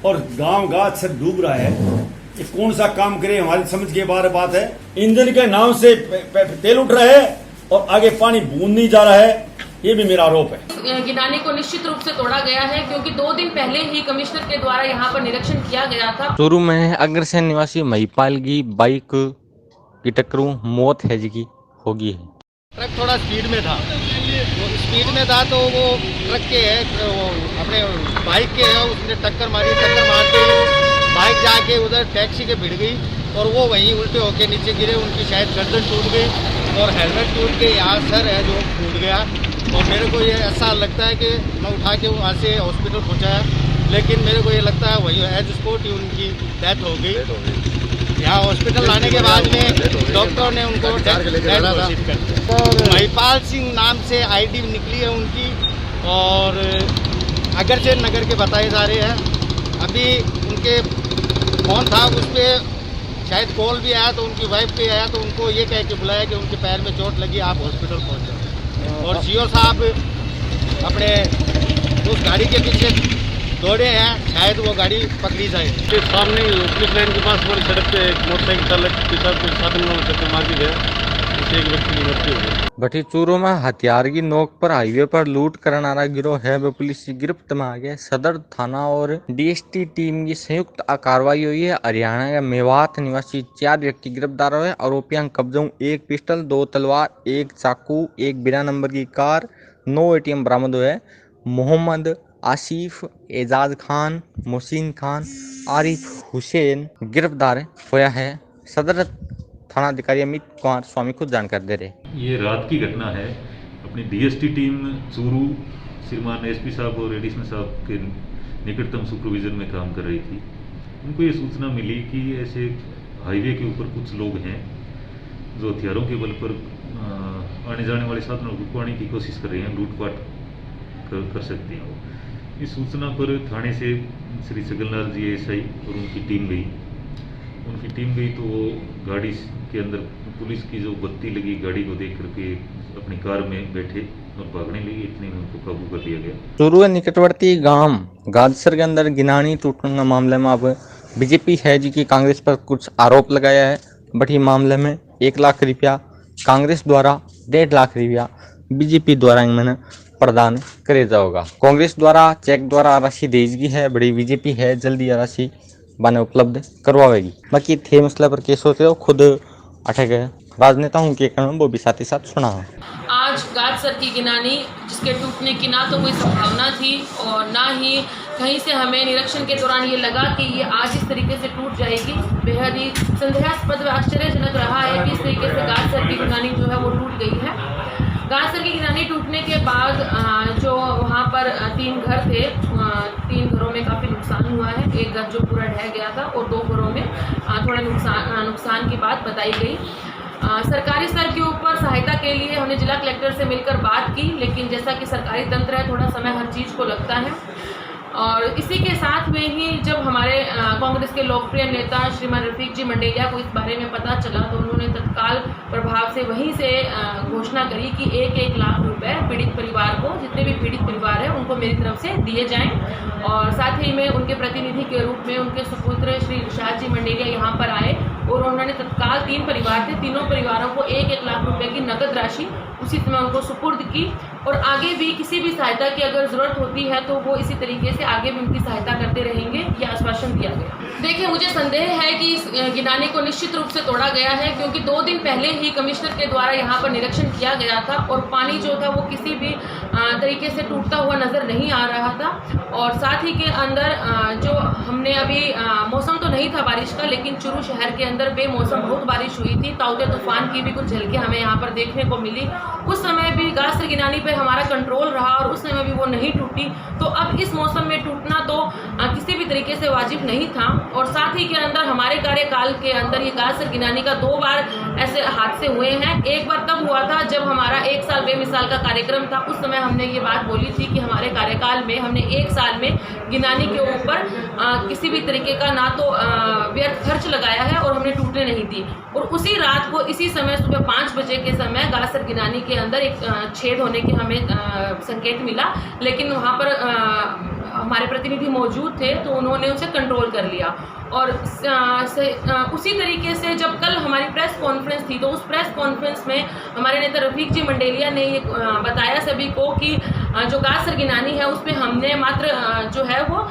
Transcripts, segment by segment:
और गांव गाज से डूब रहा है। ये कौन सा काम करे, हमारी समझ के बाहर बात है। इंजन के नाव से तेल उठ रहा है और आगे पानी बूंद नहीं जा रहा है, ये भी मेरा आरोप है। गिनानी को निश्चित रूप से तोड़ा गया है क्योंकि 2 दिन पहले ही कमिश्नर के द्वारा यहाँ पर निरीक्षण किया गया था। चूरू में अग्रसेन निवासी महिपाल की बाइक की टक्कर मौत है जी की होगी है। ट्रक थोड़ा स्पीड में था, तो वो ट्रक के है, वो अपने बाइक के है, उसने टक्कर मारी। टक्कर मारते बाइक जाके उधर टैक्सी के भिड़ गई और वो वहीं उल्टे होके नीचे गिरे। उनकी शायद गर्दन टूट गई और हेलमेट टूट के यहाँ सर है जो टूट गया। और मेरे को ये ऐसा लगता है कि मैं उठा के वहाँ से हॉस्पिटल पहुँचाया, लेकिन मेरे को ये लगता है वही एज स्पॉट ही उनकी डेथ हो गई। यहाँ हॉस्पिटल लाने के बाद में डॉक्टर ने उनको महिपाल सिंह नाम से आईडी निकली है उनकी और अग्रसेन नगर के बताए जा रहे हैं। अभी उनके फोन था, उस पर शायद कॉल भी आया, तो उनकी वाइफ पे आया, तो उनको ये कह के बुलाया कि उनके पैर में चोट लगी, आप हॉस्पिटल पहुँच जाओ। और सीओ साहब अपने उस गाड़ी के पीछे दौड़े हैं, शायद वो गाड़ी पकड़ी जाए। सामने पुलिस लाइन के पास वाली सड़क पे एक मोटरसाइकिल चालक के साथ कुछ साधन में टक्कर मार दी है, इससे एक व्यक्ति की मृत्यु हो गई। भट्टी चूरू में हथियार की नोक पर हाईवे पर लूट करने वाला गिरोह है वो पुलिस की गिरफ्त में आ गया। सदर थाना और डीएसटी टीम की संयुक्त कार्रवाई हुई है। हरियाणा के मेवात निवासी 4 व्यक्ति गिरफ्तार हुए। आरोपियों कब्जों 1 पिस्टल, 2 तलवार, 1 चाकू, 1 बिना नंबर की कार, 9 ATM बरामद हुए। मोहम्मद आसिफ, एजाज खान, मोहसिन खान, आरिफ हुसैन गिरफ्तार होया है। सदर थाना अधिकारी अमित कुमार स्वामी खुद जानकारी दे रहे। ये रात की घटना है। अपनी डीएसटी टीम चूरू श्रीमान एसपी साहब और एडिशनल साहब के निकटतम सुपरविजन में काम कर रही थी। उनको ये सूचना मिली कि ऐसे हाईवे के ऊपर कुछ लोग हैं जो हथियारों के बल पर आने जाने वाले साधनों को रुकवाने की कोशिश कर रहे हैं, लूटपाट कर सकते हैं। वो इस सूचना पर थाने से श्री सगनलाल जी एसआई और उनकी टीम गई तो वो गाड़ी के अंदर पुलिस की जो बत्ती लगी गाड़ी को देख करके अपनी कार में बैठे और भागने लगे। इतने में उनको काबू कर लिया गया। चूरू के निकटवर्ती गांव गादसर के अंदर गिनानी टूटने के मामले में अब बीजेपी है जी की कांग्रेस पर कुछ आरोप लगाया है। बट ये मामले में 1 लाख रुपया कांग्रेस द्वारा, 1.5 लाख रुपया बीजेपी द्वारा इन्होंने प्रदान करे जाओगा। कांग्रेस द्वारा चेक द्वारा राशि देगी है, बड़ी बीजेपी है जल्दी राशि बने उपलब्ध करवाएगी। बाकी थे मसले पर केस होते हो खुद अटक गए राजनेताओं के कारण वो भी साथ ही साथ सुना। आज गादसर की गिनानी जिसके टूटने की ना तो कोई संभावना थी और ना ही कहीं से हमें निरीक्षण के दौरान ये लगा कि ये आज इस तरीके से टूट जाएगी। बेहद ही संदेहास्पद व आश्चर्यजनक रहा है कि इस तरीके से गादसर की गिनानी जो है वो टूट गई है। गादसर की गिनानी टूटने के बाद जो वहाँ पर 3 घर थे, 3 घरों में काफ़ी नुकसान हुआ है। एक घर जो पूरा ढह गया था और 2 घरों में थोड़ा नुकसान की बात बताई गई। सरकारी स्तर के ऊपर सहायता के लिए हमने जिला कलेक्टर से मिलकर बात की, लेकिन जैसा कि सरकारी तंत्र है थोड़ा समय हर चीज़ को लगता है। और इसी के साथ में ही जब हमारे कांग्रेस के लोकप्रिय नेता श्रीमान रफीक जी मंडेलिया को इस बारे में पता चला तो उन्होंने तत्काल प्रभाव से वहीं से घोषणा करी कि 1-1 लाख रुपए पीड़ित परिवार को, जितने भी पीड़ित परिवार हैं उनको मेरी तरफ से दिए जाएं। और साथ ही में उनके प्रतिनिधि के रूप में उनके सुपुत्र श्री इरशाद जी मंडेलिया यहाँ पर आए और उन्होंने तत्काल 3 परिवार थे, तीनों परिवारों को 1-1 लाख रुपए की नकद राशि उसी समय उनको सुपुर्द की। और आगे भी किसी भी सहायता की अगर ज़रूरत होती है तो वो इसी तरीके से आगे भी उनकी सहायता करते रहेंगे, यह आश्वासन दिया गया। देखिए, मुझे संदेह है कि इस गिनानी को निश्चित रूप से तोड़ा गया है क्योंकि 2 दिन पहले ही कमिश्नर के द्वारा यहाँ पर निरीक्षण किया गया था और पानी जो था वो किसी भी तरीके से टूटता हुआ नज़र नहीं आ रहा था। और साथ ही के अंदर जो हमने अभी मौसम तो नहीं था बारिश का, लेकिन चूरू शहर के अंदर बेमौसम बहुत बारिश हुई थी। ताउते तूफान की भी कुछ झलकें हमें यहाँ पर देखने को मिली। उस समय भी गादसर गिनानी पे हमारा कंट्रोल रहा और उस समय भी वो नहीं टूटी। तो अब इस मौसम में टूटना तो किसी भी तरीके से वाजिब नहीं था। और साथ ही के अंदर हमारे कार्यकाल के अंदर ये गादसर गिनानी का 2 बार ऐसे हादसे हुए हैं। एक बार तब हुआ था जब हमारा 1 साल बेमिसाल का कार्यक्रम था। उस समय हमने ये बात बोली थी कि हमारे कार्यकाल में हमने 1 साल में गिनानी के ऊपर किसी भी तरीके का ना तो व्यर्थ खर्च लगाया है और हमने टूटने नहीं दी। और उसी रात को इसी समय सुबह 5 बजे के समय गादसर गिनानी के अंदर एक छेद होने के हमें संकेत मिला, लेकिन वहाँ पर हमारे प्रतिनिधि मौजूद थे तो उन्होंने उसे कंट्रोल कर लिया। और उसी तरीके से जब कल हमारी प्रेस कॉन्फ्रेंस थी तो उस प्रेस कॉन्फ्रेंस में हमारे नेता रफीक जी मंडेलिया ने ये बताया सभी को कि जो गासर गिनानी है उसमें हमने मात्र जो है वो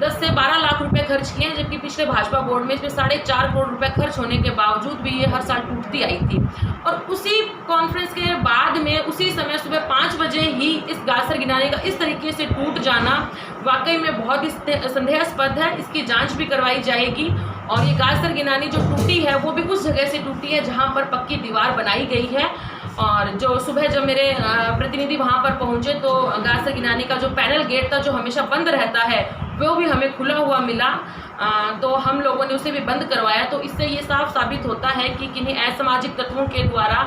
10 से 12 लाख रुपए खर्च किए हैं, जबकि पिछले भाजपा बोर्ड में इसमें 4.5 करोड़ रुपए खर्च होने के बावजूद भी ये हर साल टूटती आई थी। और उसी कॉन्फ्रेंस के बाद में उसी समय सुबह 5 बजे ही इस गासर गिनाने का इस तरीके से टूट जाना वाकई में बहुत ही संदेहास्पद है। इसकी जांच भी करवाई जाएगी। और ये गासर गिनानी जो टूटी है वो भी उस जगह से टूटी है जहां पर पक्की दीवार बनाई गई है। और जो सुबह जब मेरे प्रतिनिधि वहां पर पहुंचे तो गासर गिनानी का जो पैनल गेट था जो हमेशा बंद रहता है वो भी हमें खुला हुआ मिला। तो हम लोगों ने उसे भी बंद करवाया। तो इससे ये साफ साबित होता है कि किन्हीं असामाजिक तत्वों के द्वारा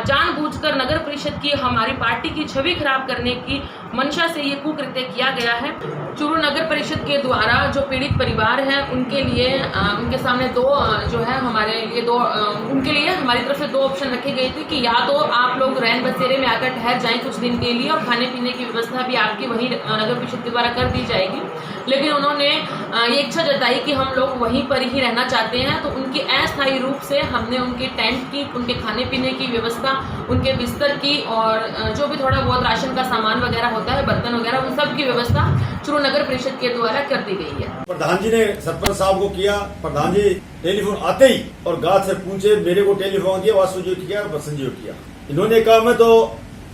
जानबूझकर नगर परिषद की हमारी पार्टी की छवि खराब करने की मंशा से ये कुकृत्य किया गया है। चूरू नगर परिषद के द्वारा जो पीड़ित परिवार हैं उनके लिए उनके सामने जो है हमारे लिए उनके लिए हमारी तरफ से 2 ऑप्शन रखे गए थे कि या तो आप लोग रैन बसेरे में आकर ठहर जाएं कुछ दिन के लिए और खाने पीने की व्यवस्था भी आपकी वहीं नगर परिषद के द्वारा कर दी जाएगी। लेकिन उन्होंने ये इच्छा जताई कि हम लोग वहीं पर ही रहना चाहते हैं। तो उनकी अस्थायी रूप से हमने उनके टेंट की, उनके खाने पीने की व्यवस्था, उनके बिस्तर की और जो भी थोड़ा बहुत राशन का सामान वगैरह होता है, बर्तन वगैरह, उन सब की व्यवस्था चूरू नगर परिषद के द्वारा कर दी गई है। प्रधान जी ने सरपंच साहब को किया। प्रधान जी टेलीफोन आते ही और गाज से पूछे, मेरे को टेलीफोन किया, वासु जी किया, बसंत जी किया। इन्होंने कहा मैं तो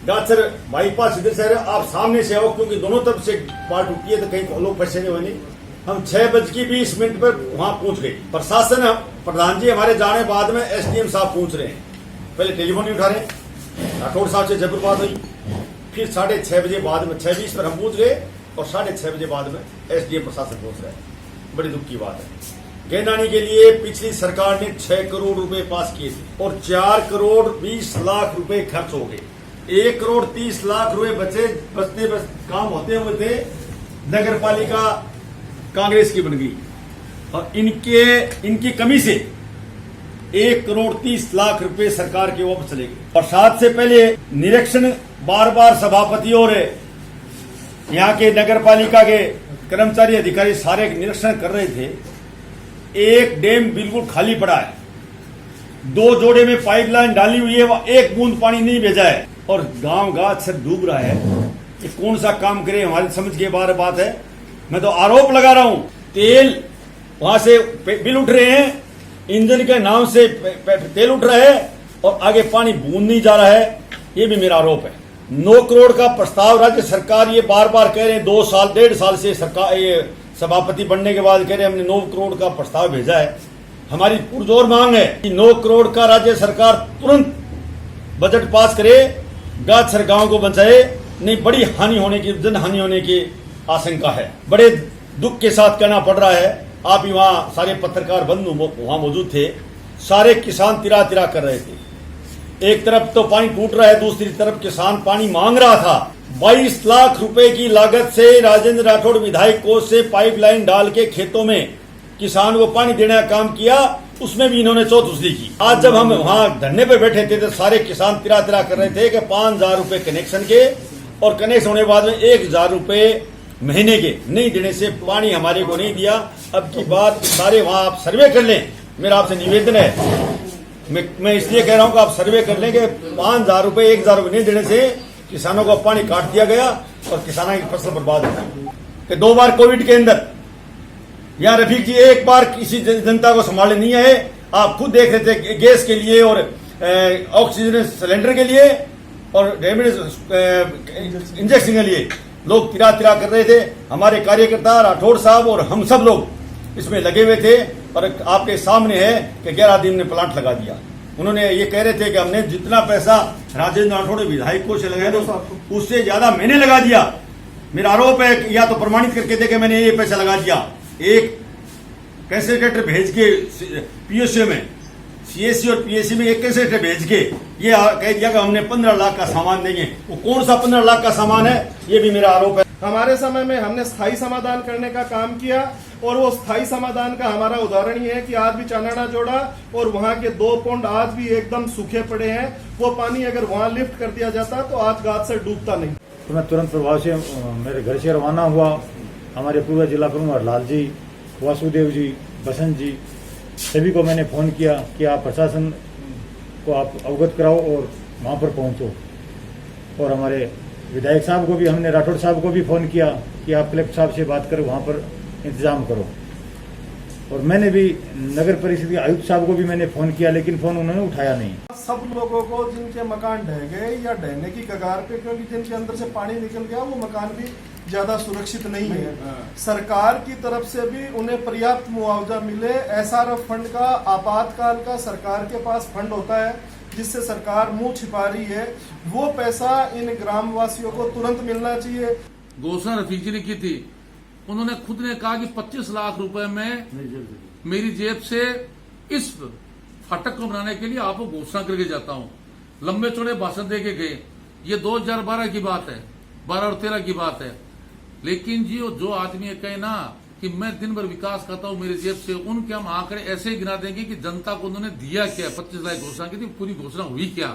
गाजर बाईपास इधर से आप सामने से आओ क्योंकि दोनों तरफ से पार टूटी है तो कहीं लोग फंसे नहीं होने। हम 6:20 पर वहां पहुंच गए। प्रशासन प्रधान जी हमारे जाने बाद में एसडीएम साहब पहुंच रहे हैं। पहले टेलीफोन नहीं उठा रहे, राठौड़ साहब से जयपुर बात हुई, फिर 6:30 बजे बाद में 6:20 पर हम पहुंच गए और 6:30 बजे बाद में एसडीएम प्रशासन पहुंच रहा है। बड़ी दुख की बात है। गैनानी के लिए पिछली सरकार ने 6 करोड़ रुपए पास किए थे और 4 करोड़ 20 लाख रुपए खर्च हो गए। 1 करोड़ 30 लाख रुपए बचते काम होते हुए थे। नगर पालिका कांग्रेस की बन गई और इनकी कमी से 1 करोड़ 30 लाख रुपए सरकार के वापस चले गए। बरसात से पहले निरीक्षण बार सभापति और यहाँ के नगर पालिका के कर्मचारी अधिकारी सारे निरीक्षण कर रहे थे। एक डैम बिल्कुल खाली पड़ा है, 2 जोड़े में पाइपलाइन डाली हुई है, वह 1 बूंद पानी नहीं भेजा है और गांव गाज से डूब रहा है। ये कौन सा काम करे, हमारी समझ के बारे बात है। मैं तो आरोप लगा रहा हूं, तेल वहां से बिल उठ रहे हैं, इंजन के नाम से तेल उठ रहा है और आगे पानी बूंद नहीं जा रहा है। ये भी मेरा आरोप है। 9 करोड़ का प्रस्ताव राज्य सरकार ये बार कह रहे हैं, 1.5 साल से सरकार ये सभापति बनने के बाद कह रहे हैं हमने 9 करोड़ का प्रस्ताव भेजा है। हमारी पुरजोर मांग है कि 9 करोड़ का राज्य सरकार तुरंत बजट पास करे, गाजसर गांव को बचाए, नहीं बड़ी हानि होने की, जन हानि होने की आशंका है। बड़े दुख के साथ कहना पड़ रहा है, आप ही वहां सारे पत्रकार बंधु वहां मौजूद थे, सारे किसान तिरा कर रहे थे। एक तरफ तो पानी टूट रहा है, दूसरी तरफ किसान पानी मांग रहा था। 22 लाख रुपए की लागत से राजेंद्र राठौड़ विधायक कोष से पाइपलाइन डाल के खेतों में किसान को पानी देने का काम किया, उसमें भी इन्होंने चौधरी की। आज जब हम वहां धरने पे बैठे थे तो सारे किसान तिरा कर रहे थे कि 5,000 रुपए कनेक्शन के और कनेक्शन होने के बाद में 1,000 रुपए महीने के नहीं देने से पानी हमारे को नहीं दिया। अब की बात सारे वहां आप सर्वे कर लें, मेरा आपसे निवेदन है। मैं इसलिए कह रहा हूं कि आप सर्वे कर लें कि 5,000 रुपए 1,000 रुपए नहीं देने से किसानों को पानी काट दिया गया और किसानों की फसल बर्बाद हुई। 2 बार कोविड के अंदर यहाँ रफीक जी एक बार किसी जनता को संभाले नहीं आए। आप खुद देख रहे थे गैस के लिए और ऑक्सीजन सिलेंडर के लिए और इंजेक्शन के लिए लोग तिरा कर रहे थे। हमारे कार्यकर्ता राठौड़ साहब और हम सब लोग इसमें लगे हुए थे और आपके सामने है कि 11 दिन ने प्लांट लगा दिया। उन्होंने ये कह रहे थे कि हमने जितना पैसा राजेंद्र राठौड़ विधायक को से लगाया तो उससे ज्यादा मैंने लगा दिया। मेरा आरोप है कि या तो प्रमाणित करके दे कि मैंने ये पैसा लगा दिया। एक कैसेटर भेज के पीएससी में, सीएससी और पीएससी में एक कैसेटर भेज के ये कह दिया कि हमने 15 लाख का सामान देंगे। वो कौन सा 15 लाख का सामान है, ये भी मेरा आरोप है। हमारे समय में हमने स्थायी समाधान करने का काम किया और वो स्थायी समाधान का हमारा उदाहरण ये है कि आज भी चानाना जोड़ा और वहाँ के 2 पौंड आज भी एकदम सूखे पड़े हैं। वो पानी अगर वहाँ लिफ्ट कर दिया जाता तो आज गाज से डूबता नहीं। तो मैं तुरंत प्रभाव से मेरे घर से रवाना हुआ हमारे पूर्व जिला प्रमुख हरलाल जी, वासुदेव जी, बसंत जी, सभी को मैंने फ़ोन किया कि आप प्रशासन को आप अवगत कराओ और वहाँ पर पहुँचो। और हमारे विधायक साहब को भी, हमने राठौड़ साहब को भी फ़ोन किया कि आप कलेक्टर साहब से बात करो, वहाँ पर इंतज़ाम करो। और मैंने भी नगर परिषद के आयुक्त साहब को भी मैंने फ़ोन किया, लेकिन फ़ोन उन्होंने उठाया नहीं। सब लोगों को जिनके मकान ढह गए या ढहने की कगार पे, क्योंकि जिनके अंदर से पानी निकल गया, वो मकान भी ज्यादा सुरक्षित नहीं है। सरकार की तरफ से भी उन्हें पर्याप्त मुआवजा मिले। SRF फंड का, आपातकाल का सरकार के पास फंड होता है जिससे सरकार मुंह छिपा रही है, वो पैसा इन ग्रामवासियों को तुरंत मिलना चाहिए। घोषणा रफीक जी ने की थी, उन्होंने खुद ने कहा कि 25 लाख रुपए में मेरी जेब से इस फाटक को बनाने के लिए आपको घोषणा करके जाता हूं। लंबे चौड़े भाषण दे के गए। ये 2012 की बात है, 12 और 13 की बात है। लेकिन जी जो आदमी ये कहे ना कि मैं दिन भर विकास करता हूं मेरी जेब से, उनके हम आंकड़े ऐसे ही गिना देंगे कि जनता को उन्होंने दिया क्या। 25 लाख घोषणा की थी, पूरी घोषणा हुई क्या।